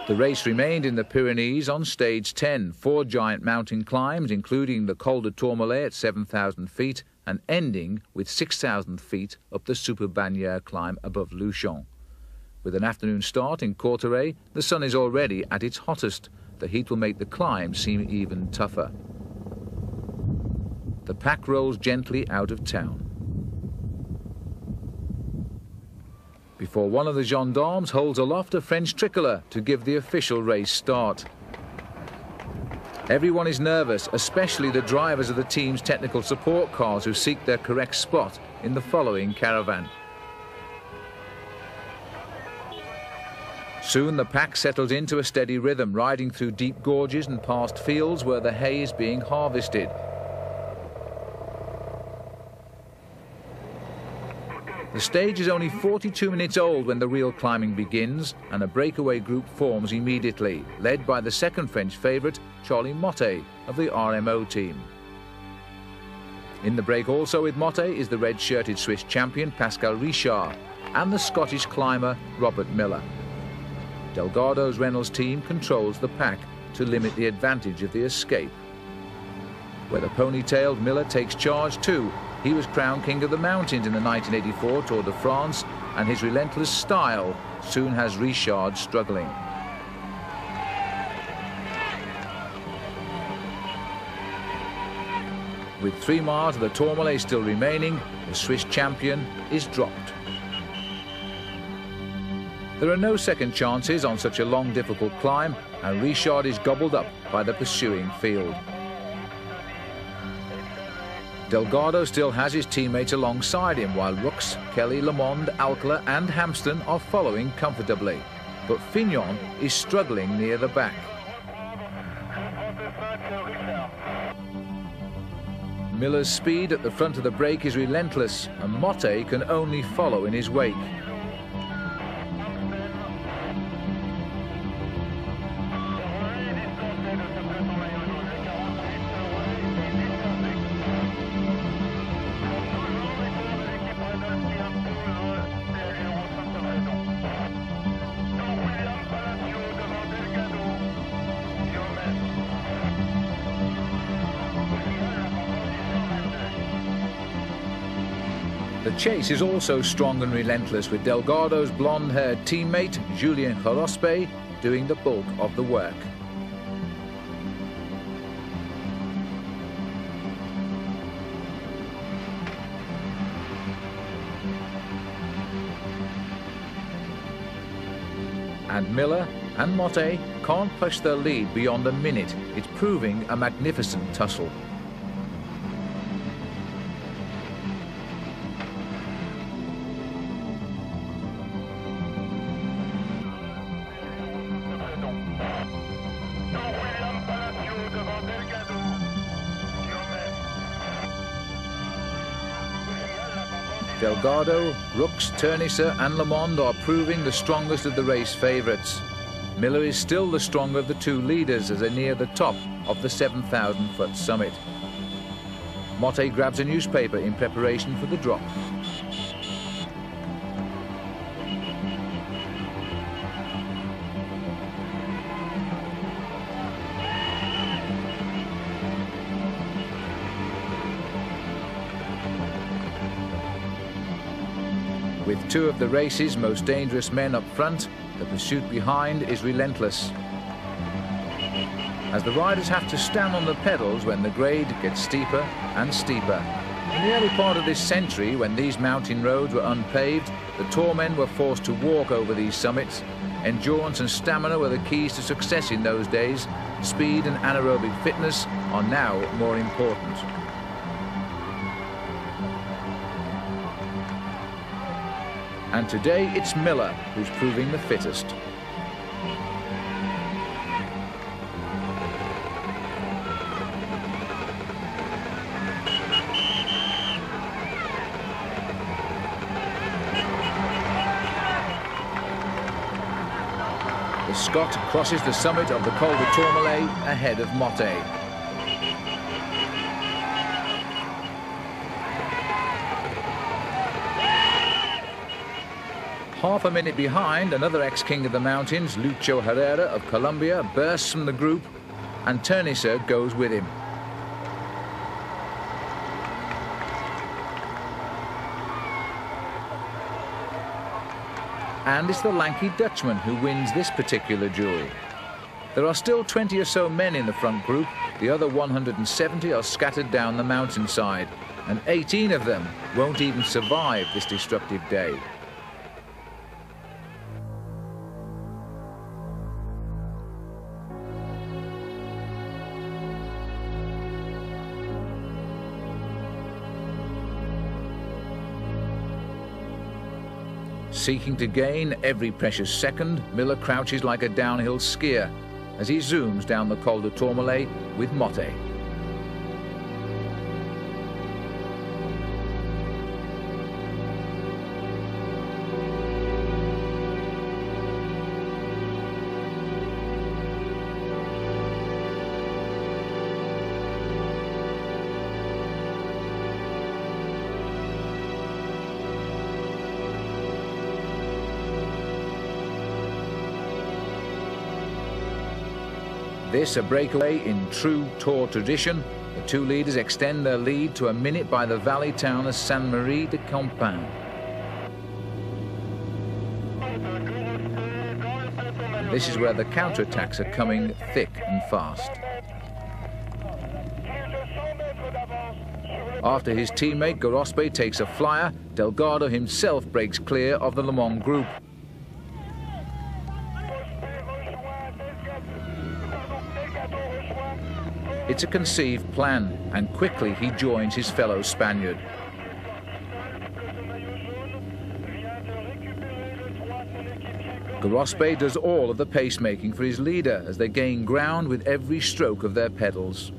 The race remained in the Pyrenees on stage 10, 4 giant mountain climbs, including the Col de Tourmalet at 7,000 feet and ending with 6,000 feet up the Super Bagnères climb above Luchon. With an afternoon start in Courtrai, the sun is already at its hottest. The heat will make the climb seem even tougher. The pack rolls gently out of town. Before one of the gendarmes holds aloft a French tricolour to give the official race start. Everyone is nervous, especially the drivers of the team's technical support cars who seek their correct spot in the following caravan. Soon the pack settles into a steady rhythm, riding through deep gorges and past fields where the hay is being harvested. The stage is only 42 minutes old when the real climbing begins, and a breakaway group forms immediately, led by the second French favourite, Charlie Motte, of the RMO team. In the break also with Motte is the red-shirted Swiss champion Pascal Richard and the Scottish climber Robert Miller. Delgado's Reynolds team controls the pack to limit the advantage of the escape. Where the ponytailed Miller takes charge too. He was crowned King of the Mountains in the 1984 Tour de France, and his relentless style soon has Richard struggling. With 3 miles of the Tourmalet still remaining, the Swiss champion is dropped. There are no second chances on such a long, difficult climb, and Richard is gobbled up by the pursuing field. Delgado still has his teammates alongside him, while Rooks, Kelly, Lamond, Alcala and Hampston are following comfortably. But Fignon is struggling near the back. Miller's speed at the front of the break is relentless, and Motte can only follow in his wake. The chase is also strong and relentless, with Delgado's blonde-haired teammate, Julien Jarospe, doing the bulk of the work. And Miller and Motte can't push their lead beyond a minute. It's proving a magnificent tussle. Delgado, Rooks, Turnisse and Lamond are proving the strongest of the race favourites. Miller is still the stronger of the 2 leaders as they near the top of the 7,000-foot summit. Motte grabs a newspaper in preparation for the drop. With 2 of the race's most dangerous men up front, the pursuit behind is relentless. As the riders have to stand on the pedals when the grade gets steeper and steeper. In the early part of this century, when these mountain roads were unpaved, the tour men were forced to walk over these summits. Endurance and stamina were the keys to success in those days. Speed and anaerobic fitness are now more important. And today it's Miller who's proving the fittest. The Scot crosses the summit of the Col de Tourmalet ahead of Motte. Half a minute behind, another ex-king of the mountains, Lucho Herrera of Colombia, bursts from the group, and Ternisser goes with him. And it's the lanky Dutchman who wins this particular duel. There are still 20 or so men in the front group. The other 170 are scattered down the mountainside, and 18 of them won't even survive this destructive day. Seeking to gain every precious second, Miller crouches like a downhill skier as he zooms down the Col de Tourmalet with Motte. This a breakaway in true Tour tradition. The two leaders extend their lead to a minute by the valley town of Saint-Marie-de-Campagne. And this is where the counterattacks are coming thick and fast. After his teammate Gorospe takes a flyer, Delgado himself breaks clear of the Le Mans group. It's a conceived plan, and quickly he joins his fellow Spaniard. Gorospe does all of the pacemaking for his leader as they gain ground with every stroke of their pedals.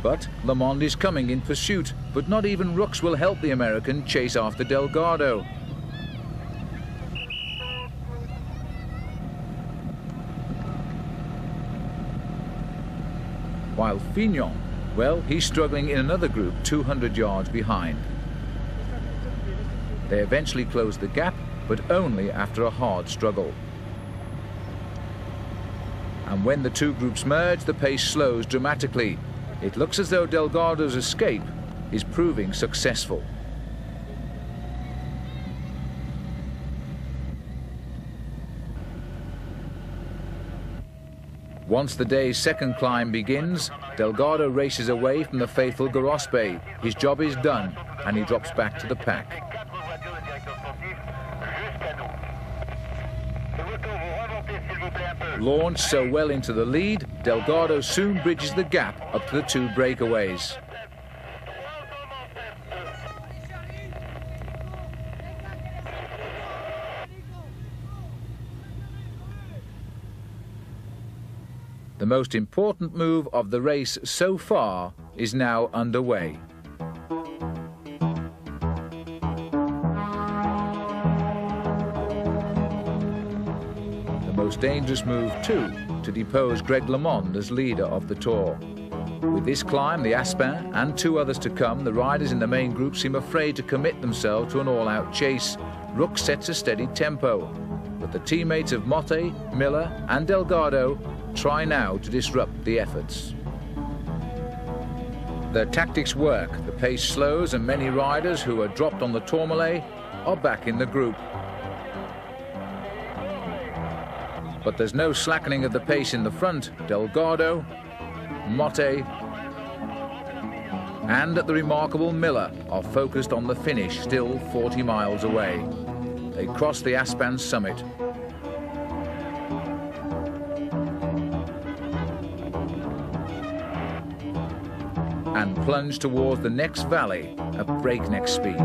But Le Monde is coming in pursuit, but not even Rooks will help the American chase after Delgado. While Fignon, well, he's struggling in another group 200 yards behind. They eventually close the gap, but only after a hard struggle. And when the two groups merge, the pace slows dramatically. It looks as though Delgado's escape is proving successful. Once the day's second climb begins, Delgado races away from the faithful Gorospe. His job is done, and he drops back to the pack. Launched so well into the lead, Delgado soon bridges the gap up to the two breakaways. The most important move of the race so far is now underway. The most dangerous move, too, to depose Greg LeMond as leader of the Tour. With this climb, the Aspin, and two others to come, the riders in the main group seem afraid to commit themselves to an all-out chase. Rooks sets a steady tempo, but the teammates of Motte, Miller and Delgado try now to disrupt the efforts. Their tactics work. The pace slows, and many riders who are dropped on the Tourmalet are back in the group. But there's no slackening of the pace in the front. Delgado, Motte, and the remarkable Miller are focused on the finish, still 40 miles away. They cross the Aspin summit. And plunge towards the next valley at breakneck speed.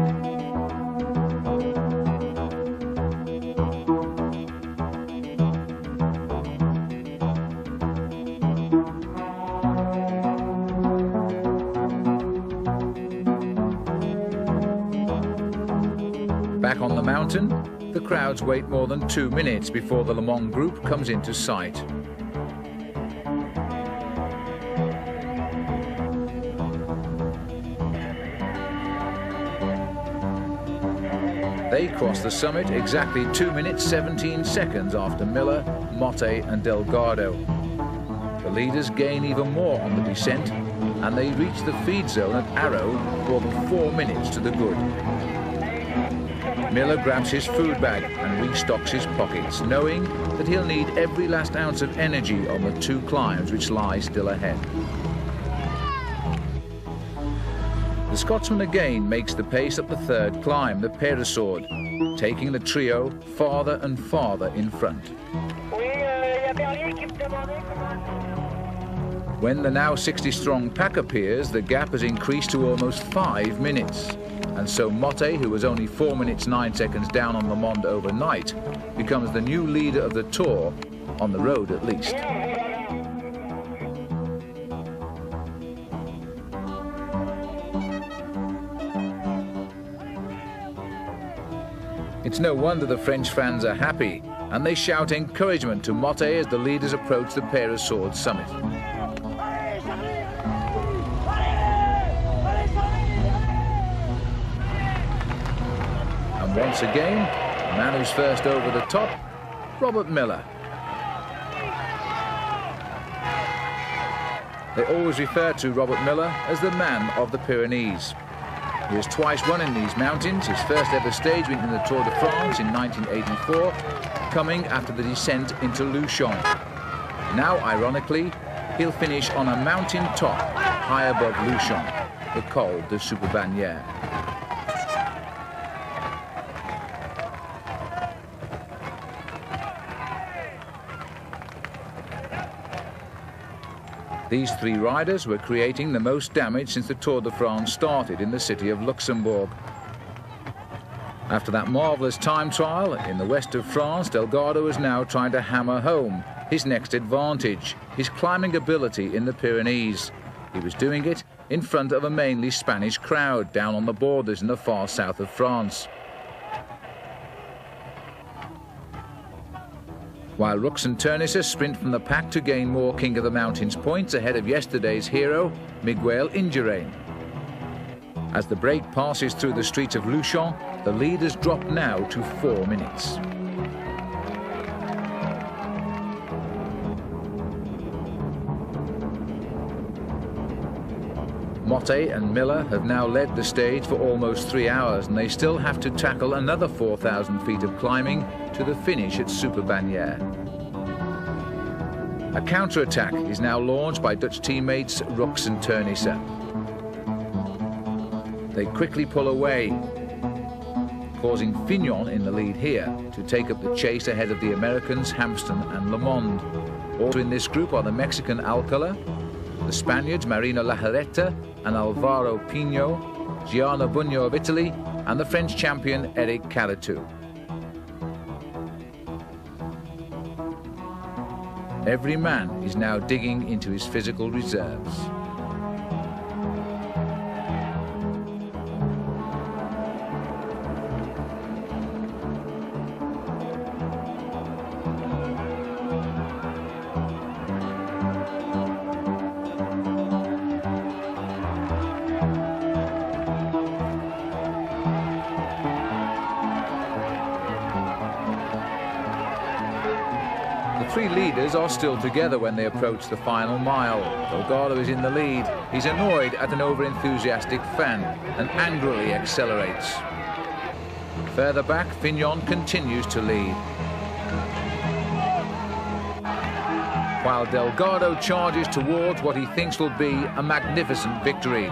Back on the mountain, the crowds wait more than 2 minutes before the Le Mans group comes into sight. They cross the summit exactly 2 minutes 17 seconds after Miller, Motte and Delgado. The leaders gain even more on the descent, and they reach the feed zone at Arrow more than 4 minutes to the good. Miller grabs his food bag and restocks his pockets, knowing that he'll need every last ounce of energy on the 2 climbs which lie still ahead. The Scotsman again makes the pace up the 3rd climb, the Peyresourde, taking the trio farther and farther in front. When the now 60-strong pack appears, the gap has increased to almost 5 minutes. And so Motte, who was only 4 minutes 9 seconds down on Le Monde overnight, becomes the new leader of the Tour, on the road at least. It's no wonder the French fans are happy, and they shout encouragement to Motte as the leaders approach the Peyresourde summit. And once again, the man who's first over the top, Robert Miller. They always refer to Robert Miller as the man of the Pyrenees. He has twice won in these mountains, his first ever stage win in the Tour de France in 1984, coming after the descent into Luchon. Now, ironically, he'll finish on a mountain top high above Luchon, the Col de Superbannière. These 3 riders were creating the most damage since the Tour de France started in the city of Luxembourg. After that marvellous time trial in the west of France, Delgado is now trying to hammer home his next advantage, his climbing ability in the Pyrenees. He was doing it in front of a mainly Spanish crowd down on the borders in the far south of France. While Rux and Ternisse sprint from the pack to gain more King of the Mountains points ahead of yesterday's hero, Miguel Indurain. As the break passes through the streets of Luchon, the leaders drop now to 4 minutes. Motte and Miller have now led the stage for almost 3 hours, and they still have to tackle another 4,000 feet of climbing to the finish at Superbannière. A counter-attack is now launched by Dutch teammates Rux and Ternisse. They quickly pull away, causing Fignon in the lead here to take up the chase ahead of the Americans Hampsten and Le Monde. Also in this group are the Mexican Alcala, the Spaniards Marino Lajarreta and Alvaro Pino, Gianna Bugno of Italy, and the French champion Eric Caritou. Every man is now digging into his physical reserves. The 3 leaders are still together when they approach the final mile. Delgado is in the lead. He's annoyed at an over-enthusiastic fan and angrily accelerates. Further back, Fignon continues to lead, while Delgado charges towards what he thinks will be a magnificent victory.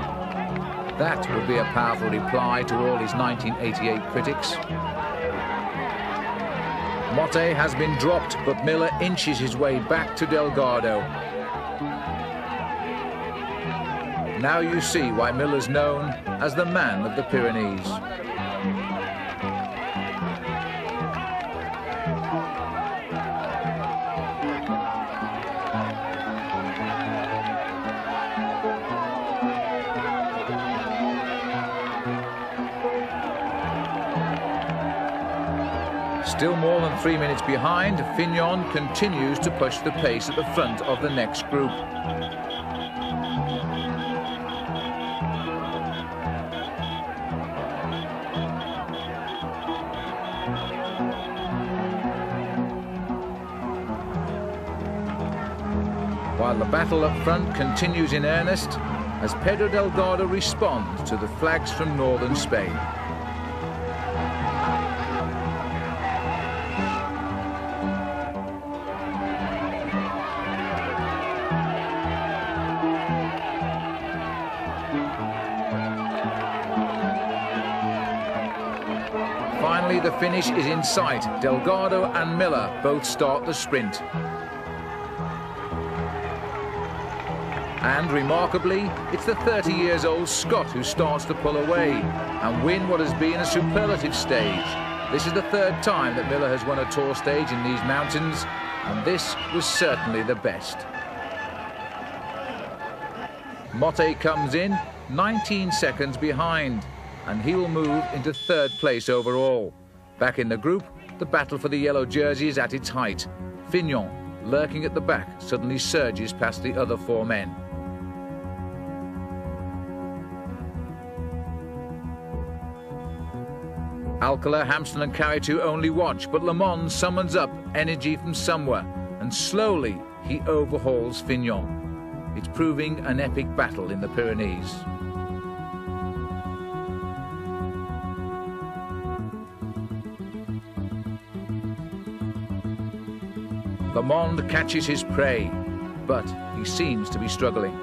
That would be a powerful reply to all his 1988 critics. Motte has been dropped, but Miller inches his way back to Delgado. Now you see why Miller's known as the man of the Pyrenees. Still more than 3 minutes behind, Fignon continues to push the pace at the front of the next group. while the battle up front continues in earnest as Pedro Delgado responds to the flags from northern Spain. Finally, the finish is in sight. Delgado and Miller both start the sprint. And remarkably, it's the 30-year-old Scot who starts to pull away and win what has been a superlative stage. This is the third time that Miller has won a Tour stage in these mountains, and this was certainly the best. Motte comes in 19 seconds behind, and he will move into third place overall. Back in the group, the battle for the yellow jersey is at its height. Fignon, lurking at the back, suddenly surges past the other four men. Alcala, Hampsten and Carretou only watch, but Laurent summons up energy from somewhere, and slowly he overhauls Fignon. It's proving an epic battle in the Pyrenees. Laurent catches his prey, but he seems to be struggling.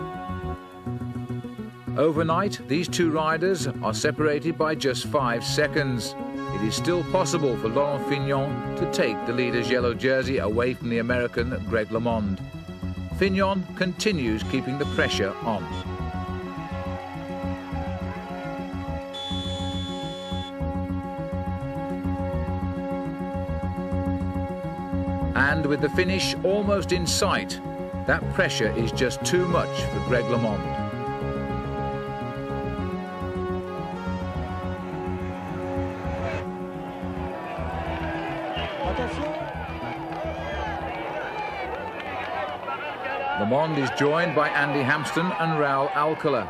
Overnight, these two riders are separated by just 5 seconds. It is still possible for Laurent Fignon to take the leader's yellow jersey away from the American Greg LeMond. Fignon continues keeping the pressure on. And with the finish almost in sight, that pressure is just too much for Greg LeMond. LeMond is joined by Andy Hampsten and Raul Alcala.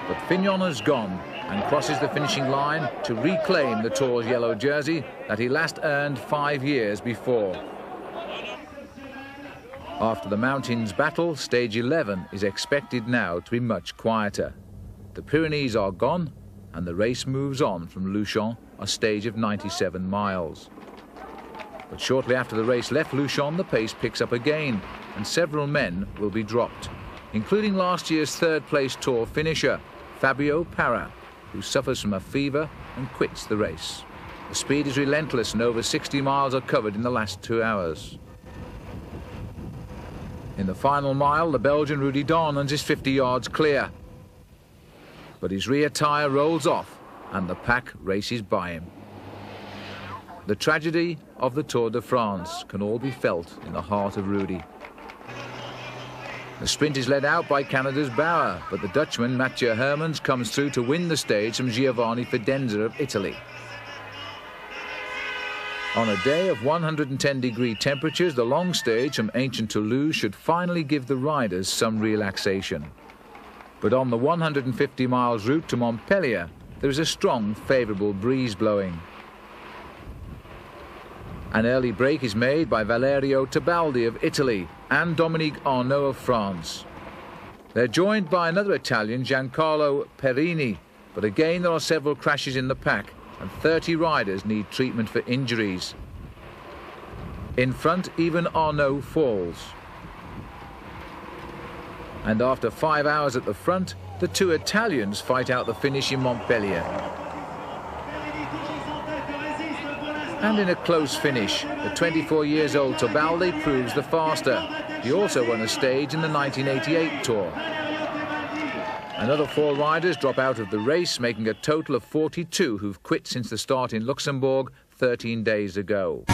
But Fignon has gone and crosses the finishing line to reclaim the Tour's yellow jersey that he last earned 5 years before. After the mountains battle, stage 11 is expected now to be much quieter. The Pyrenees are gone and the race moves on from Luchon, a stage of 97 miles. But shortly after the race left Luchon, the pace picks up again and several men will be dropped, including last year's third-place Tour finisher, Fabio Parra, who suffers from a fever and quits the race. The speed is relentless and over 60 miles are covered in the last 2 hours. In the final mile, the Belgian Rudy Dahnens is 50 yards clear. But his rear tyre rolls off and the pack races by him. The tragedy of the Tour de France can all be felt in the heart of Rudy. The sprint is led out by Canada's Bauer, but the Dutchman Mathieu Hermans comes through to win the stage from Giovanni Fidenza of Italy. On a day of 110-degree temperatures, the long stage from ancient Toulouse should finally give the riders some relaxation. But on the 150 miles route to Montpellier, there is a strong, favourable breeze blowing. An early break is made by Valerio Tebaldi of Italy and Dominique Arnaud of France. They're joined by another Italian, Giancarlo Perini, but again there are several crashes in the pack and 30 riders need treatment for injuries. In front, even Arnaud falls. And after 5 hours at the front, the two Italians fight out the finish in Montpellier. And in a close finish, the 24-year-old Tebaldi proves the faster. He also won a stage in the 1988 Tour. Another 4 riders drop out of the race, making a total of 42 who've quit since the start in Luxembourg 13 days ago.